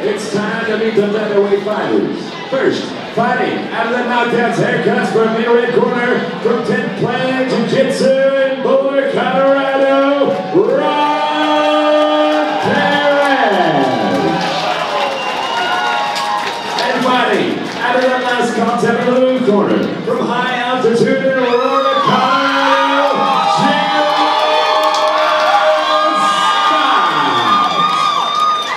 It's time to meet the featherweight fighters. First, fighting out of the knockdowns, haircuts from the red corner from 10th Planet Jiu-Jitsu in Boulder, Colorado, Parish. And fighting out of the last contact in the blue corner from high altitude in Aurora, Colorado, GERALD.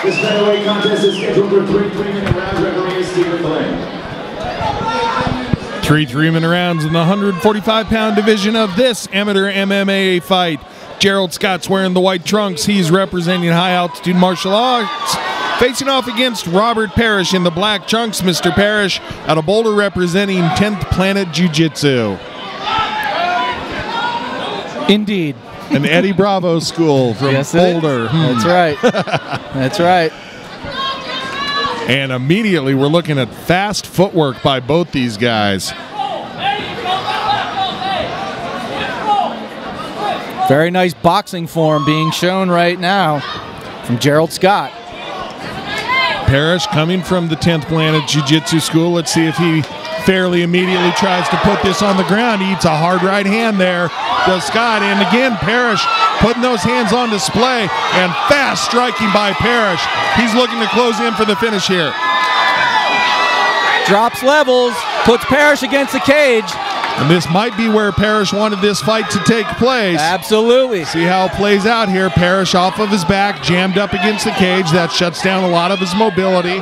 This featherweight contest is scheduled for 3 3-minute rounds. Referee is Stephen Blaine. 3 3-minute rounds in the 145-pound division of this amateur MMA fight. Gerald Scott's wearing the white trunks. He's representing high-altitude martial arts. Facing off against Robert Parish in the black trunks. Mr. Parish out of Boulder representing 10th Planet Jiu-Jitsu. Indeed. An Eddie Bravo school from yes, Boulder. That's right. That's right. And immediately we're looking at fast footwork by both these guys. Very nice boxing form being shown right now from Gerald Scott. Parish coming from the 10th Planet Jiu-Jitsu school. Let's see if he fairly immediately tries to put this on the ground. He eats a hard right hand there, does Scott. And again, Parish putting those hands on display and fast striking by Parish. He's looking to close in for the finish here. Drops levels, puts Parish against the cage. And this might be where Parish wanted this fight to take place. Absolutely. See how it plays out here. Parish off of his back, jammed up against the cage. That shuts down a lot of his mobility.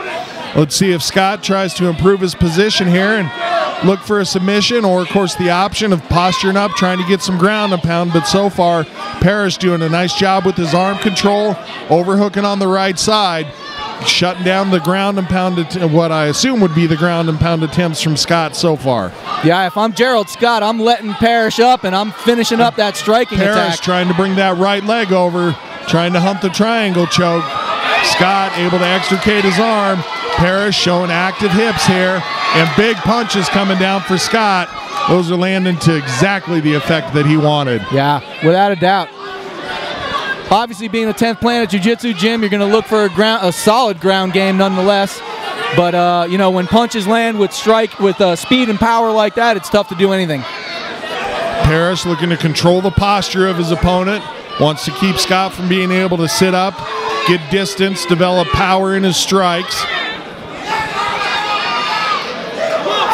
Let's see if Scott tries to improve his position here and look for a submission, or of course the option of posturing up, trying to get some ground and pound. But so far, Parish doing a nice job with his arm control, overhooking on the right side, shutting down the ground and pound, what I assume would be the ground and pound attempts from Scott so far. Yeah, if I'm Gerald Scott, I'm letting Parish up and I'm finishing up that striking attack. Parish trying to bring that right leg over, trying to hunt the triangle choke. Scott able to extricate his arm. Parish showing active hips here, and big punches coming down for Scott. Those are landing to exactly the effect that he wanted. Yeah, without a doubt. Obviously, being a 10th Planet Jiu-Jitsu gym, you're going to look for a solid ground game nonetheless. But, you know, when punches land with speed and power like that, it's tough to do anything. Parish looking to control the posture of his opponent. Wants to keep Scott from being able to sit up, get distance, develop power in his strikes.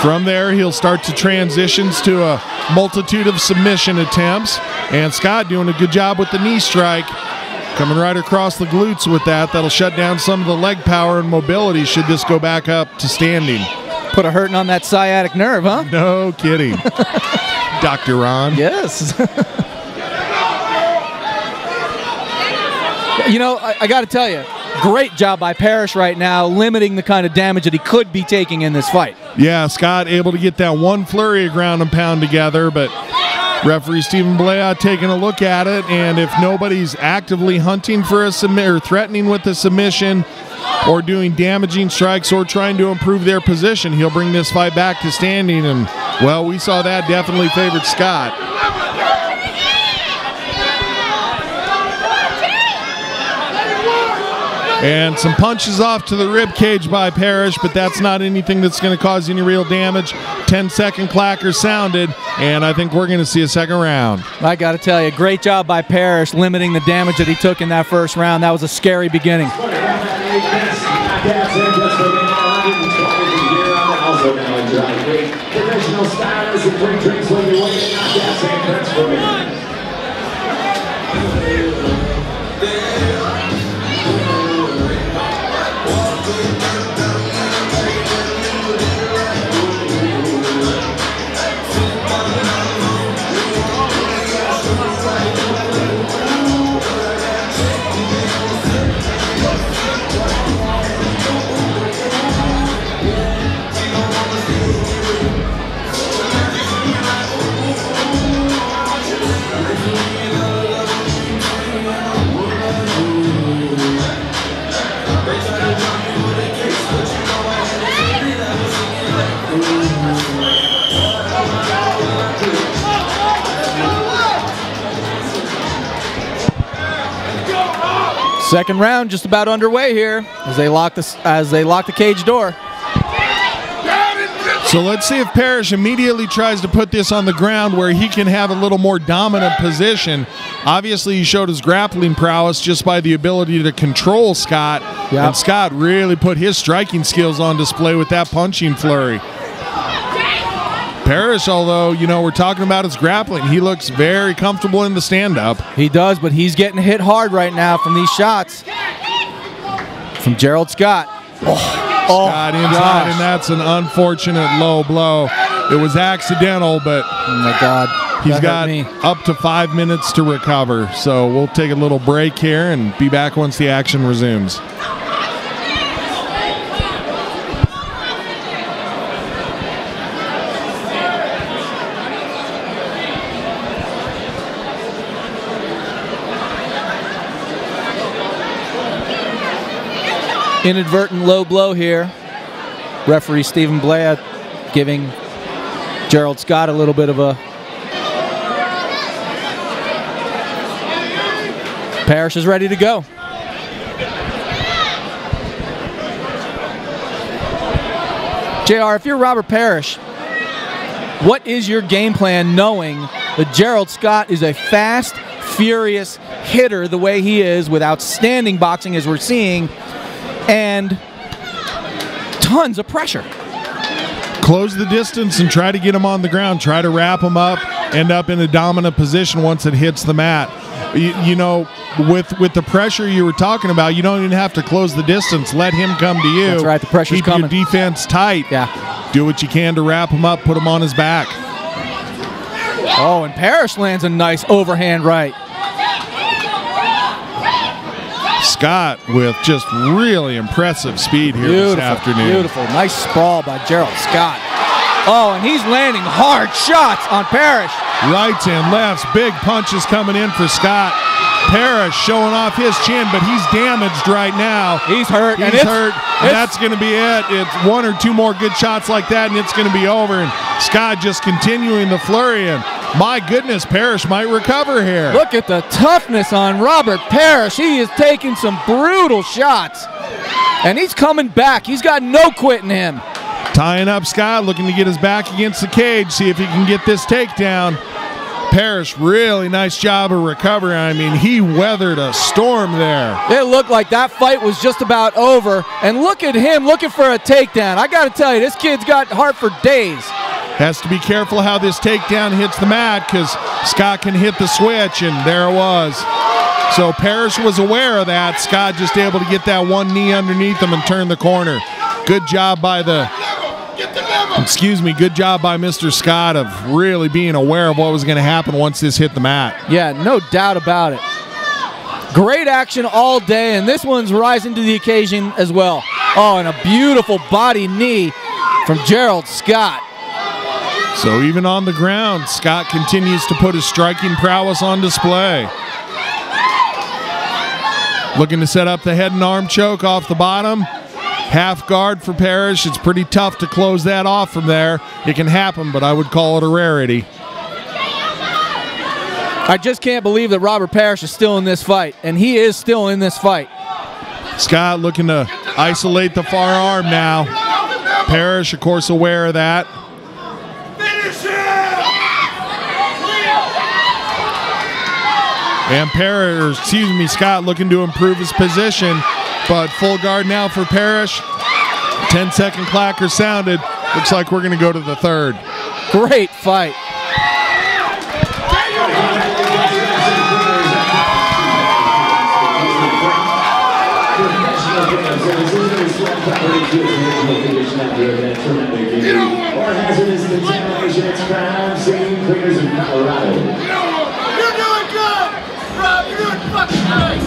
From there, he'll start to transitions to a multitude of submission attempts. And Scott doing a good job with the knee strike. Coming right across the glutes with that. That'll shut down some of the leg power and mobility should this go back up to standing. Put a hurting on that sciatic nerve, huh? No kidding. Dr. Ron. Yes. You know, I got to tell you, great job by Parish right now, limiting the kind of damage that he could be taking in this fight. Yeah, Scott able to get that one flurry of ground and pound together, but referee Stephen Blaine taking a look at it, and if nobody's actively hunting for a submission or threatening with a submission or doing damaging strikes or trying to improve their position, he'll bring this fight back to standing, and, well, we saw that definitely favored Scott. And some punches off to the rib cage by Parish, but that's not anything that's going to cause any real damage. 10-second clacker sounded, and I think we're going to see a second round. I got to tell you, great job by Parish limiting the damage that he took in that first round. That was a scary beginning. Professional stylists and quick drinks when you wait and knockouts and cuts for me. Second round just about underway here as they lock the cage door. So let's see if Parish immediately tries to put this on the ground where he can have a little more dominant position. Obviously, he showed his grappling prowess just by the ability to control Scott. Yep. And Scott really put his striking skills on display with that punching flurry. Parish, although, you know, we're talking about his grappling, he looks very comfortable in the stand-up. He does, but he's getting hit hard right now from these shots from Gerald Scott. Scott inside, and that's an unfortunate low blow. It was accidental, but oh my God, he's got up to 5 minutes to recover. So we'll take a little break here and be back once the action resumes. Inadvertent low blow here. Referee Stephen Blea giving Gerald Scott a little bit of a... Parish is ready to go. JR, if you're Robert Parish, what is your game plan knowing that Gerald Scott is a fast, furious hitter the way he is with outstanding boxing as we're seeing, and tons of pressure? Close the distance and try to get him on the ground. Try to wrap him up, end up in a dominant position once it hits the mat. You know, with the pressure you were talking about, you don't even have to close the distance. Let him come to you. That's right, the pressure's coming. Keep your defense tight. Yeah. Do what you can to wrap him up, put him on his back. Oh, and Parish lands a nice overhand right. Scott with just really impressive speed here this afternoon. Beautiful. Nice sprawl by Gerald Scott. Oh, and he's landing hard shots on Parish. Rights and lefts, big punches coming in for Scott. Parish showing off his chin, but he's damaged right now. He's hurt. He's hurt. And that's going to be it. It's one or two more good shots like that, and it's going to be over. And Scott just continuing the flurry. And my goodness, Parish might recover here. Look at the toughness on Robert Parish. He is taking some brutal shots, and he's coming back. He's got no quit in him. Tying up Scott, looking to get his back against the cage, see if he can get this takedown. Parish, really nice job of recovering. I mean, he weathered a storm there. It looked like that fight was just about over, and look at him looking for a takedown. I got to tell you, this kid's got heart for days. Has to be careful how this takedown hits the mat because Scott can hit the switch, and there it was. So Parish was aware of that. Scott just able to get that one knee underneath him and turn the corner. Good job by good job by Mr. Scott of really being aware of what was going to happen once this hit the mat. Yeah, no doubt about it. Great action all day, and this one's rising to the occasion as well. Oh, and a beautiful body knee from Gerald Scott. So even on the ground, Scott continues to put his striking prowess on display. Looking to set up the head and arm choke off the bottom. Half guard for Parish. It's pretty tough to close that off from there. It can happen, but I would call it a rarity. I just can't believe that Robert Parish is still in this fight, and he is still in this fight. Scott looking to isolate the far arm now. Parish, of course, aware of that. And Scott looking to improve his position, but full guard now for Parish. 10-second clacker sounded. Looks like we're going to go to the third. Great fight. Or hazardous contamination, it's crime scene cleaners in Colorado. You're doing good, Rob. You're doing fucking great.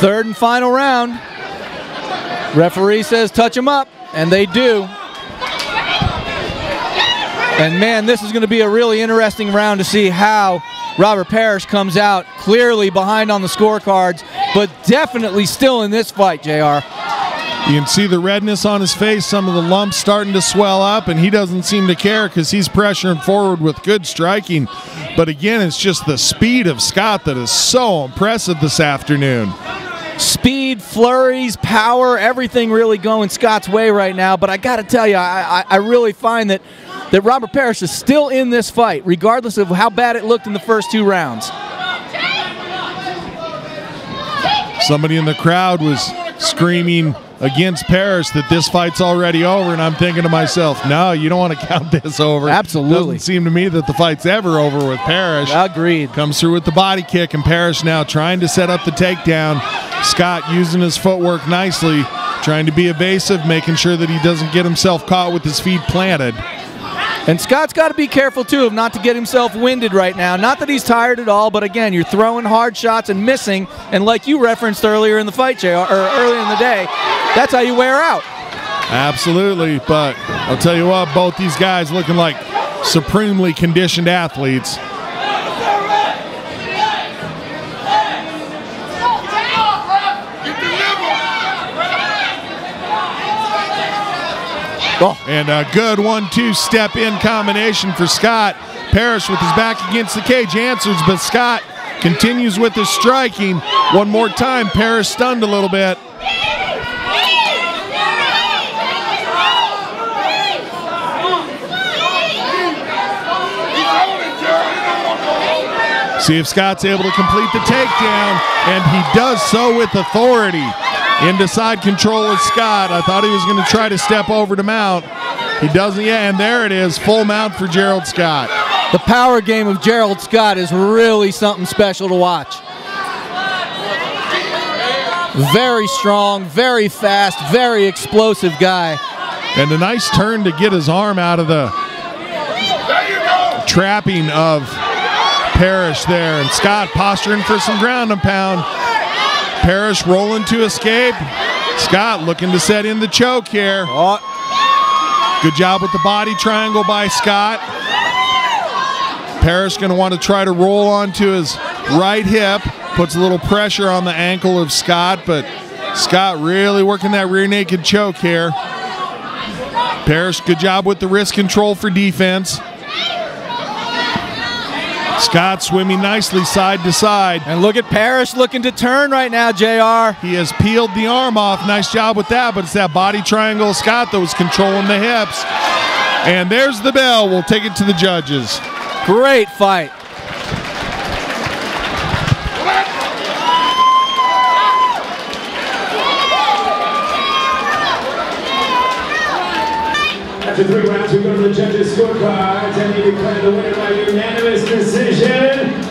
Third and final round. Referee says touch him up, and they do. And man, this is going to be a really interesting round to see how Robert Parish comes out, clearly behind on the scorecards, but definitely still in this fight, JR. You can see the redness on his face, some of the lumps starting to swell up, and he doesn't seem to care because he's pressuring forward with good striking. But again, it's just the speed of Scott that is so impressive this afternoon. Speed, flurries, power, everything really going Scott's way right now. But I got to tell you, I really find that Robert Parish is still in this fight, regardless of how bad it looked in the first 2 rounds. Somebody in the crowd was screaming against Parish that this fight's already over, and I'm thinking to myself, no, you don't want to count this over. Absolutely. Doesn't seem to me that the fight's ever over with Parish. Agreed. Comes through with the body kick, and Parish now trying to set up the takedown. Scott using his footwork nicely, trying to be evasive, making sure that he doesn't get himself caught with his feet planted. And Scott's got to be careful, too, of not to get himself winded right now. Not that he's tired at all, but again, you're throwing hard shots and missing. And like you referenced earlier in the fight, JR, or earlier in the day, that's how you wear out. Absolutely, but I'll tell you what, both these guys looking like supremely conditioned athletes. Oh. And a good 1-2 step-in combination for Scott. Parish with his back against the cage answers, but Scott continues with his striking. One more time, Parish stunned a little bit. See if Scott's able to complete the takedown, and he does so with authority. Into side control with Scott. I thought he was going to try to step over to mount. He doesn't yet, and there it is, full mount for Gerald Scott. The power game of Gerald Scott is really something special to watch. Very strong, very fast, very explosive guy. And a nice turn to get his arm out of the trapping of Parish there. And Scott posturing for some ground and pound. Parish rolling to escape. Scott looking to set in the choke here. Good job with the body triangle by Scott. Parish going to want to try to roll onto his right hip. Puts a little pressure on the ankle of Scott, but Scott really working that rear naked choke here. Parish, good job with the wrist control for defense. Scott swimming nicely side to side. And look at Parish looking to turn right now, JR. He has peeled the arm off. Nice job with that, but it's that body triangle of Scott that was controlling the hips. And there's the bell. We'll take it to the judges. Great fight. After 3 rounds, we go to the judges' scorecards, and they declare the winner by unanimous decision.